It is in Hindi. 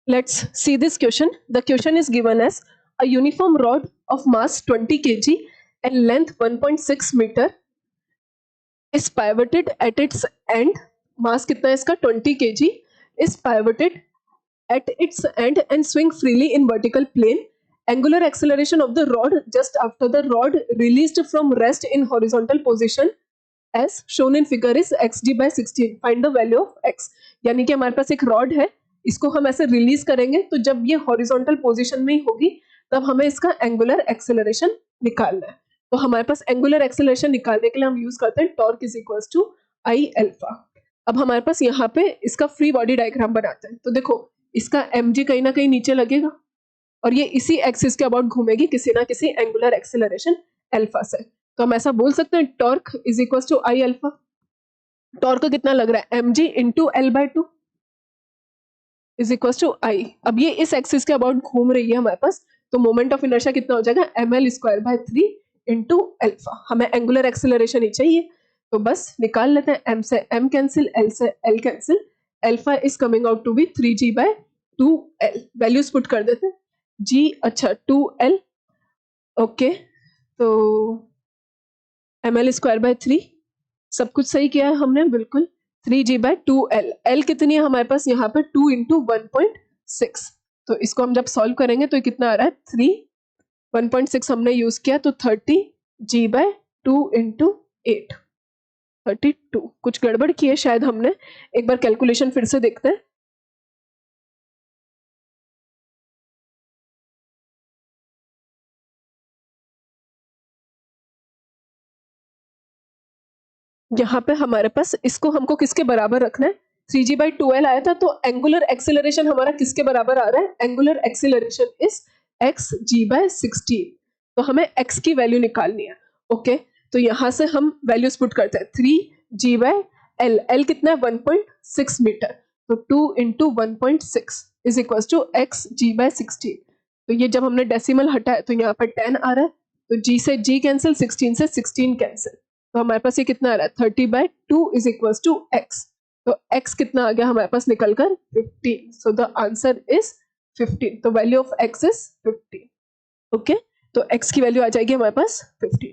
Let's see this question. The question is given as a uniform rod of mass 20 kg and length 1.6 meter is pivoted at its end. Mass कितना है इसका 20 kg is pivoted at its end and swing freely in vertical plane. Angular acceleration of the rod just after the rod released from rest in horizontal position as shown in figure is xd by 16. Find the value of x. यानी कि हमारे पास एक रॉड है, इसको हम ऐसे रिलीज करेंगे तो जब ये हॉरिजॉन्टल पोजीशन में ही होगी तब हमें इसका एंगुलर एक्सेलरेशन निकालना है. तो हमारे पास एंगुलर एक्सेलरेशन निकालने के लिए हम यूज करते हैं torque is equals to I alpha. अब हमारे पास यहाँ पे इसका फ्री बॉडी डायग्राम बनाते हैं. तो देखो इसका mg कहीं ना कहीं नीचे लगेगा और ये इसी एक्सिस के अबाउट घूमेगी किसी ना किसी एंगुलर एक्सेलरेशन अल्फा से. तो हम ऐसा बोल सकते हैं torque is equals to I alpha. Torque कितना लग रहा है mg into L by two is equals to I. अब ये इस एक्सिस के अबाउट घूम रही है हमारे पास, तो मोमेंट ऑफ इनर्शिया कितना हो जाएगा ml square by 3 into alpha. हमें एंगुलर एक्सेलरेशन ही चाहिए तो बस निकाल लेते हैं. m से m कैंसिल, l से l cancel, alpha is coming out to be 3g by 2l. Values put कर देते हैं. g अच्छा 2l ओके. तो ml स्क्वायर बाय 3 सब कुछ सही किया है हमने बिल्कुल. 3g by 2l. l कितनी है हमारे पास यहाँ पे 2 इंटू 1.6. तो इसको हम जब सॉल्व करेंगे तो कितना आ रहा है 3. 1.6 हमने यूज किया तो 30 g बाय 2 इंटू 8 32. कुछ गड़बड़ की है शायद हमने. एक बार कैलकुलेशन फिर से देखते हैं. यहाँ पे हमारे पास इसको हमको किसके बराबर रखना है 3g बाई 2l आया था. तो एंगुलर एक्सेलरेशन हमारा किसके बराबर आ रहा है. Angular acceleration is xg by 16. तो हमें x की वैल्यू निकालनी है. ओके तो यहाँ से हम वैल्यूज पुट करते हैं. 3g bye l. l कितना है 1.6 मीटर. तो 2 into 1.6 is equal to xg by 16. तो ये जब हमने डेसिमल हटाया तो यहाँ पर 10 आ रहा है. तो g से g कैंसिल, 16 से 16 कैंसिल. तो हमारे पास ये कितना आ रहा है 30 by 2 is equal to x. तो x कितना आ गया हमारे पास निकलकर 15. So the answer is 15. तो value of x is 15. Okay तो x की वैल्यू आ जाएगी हमारे पास 15.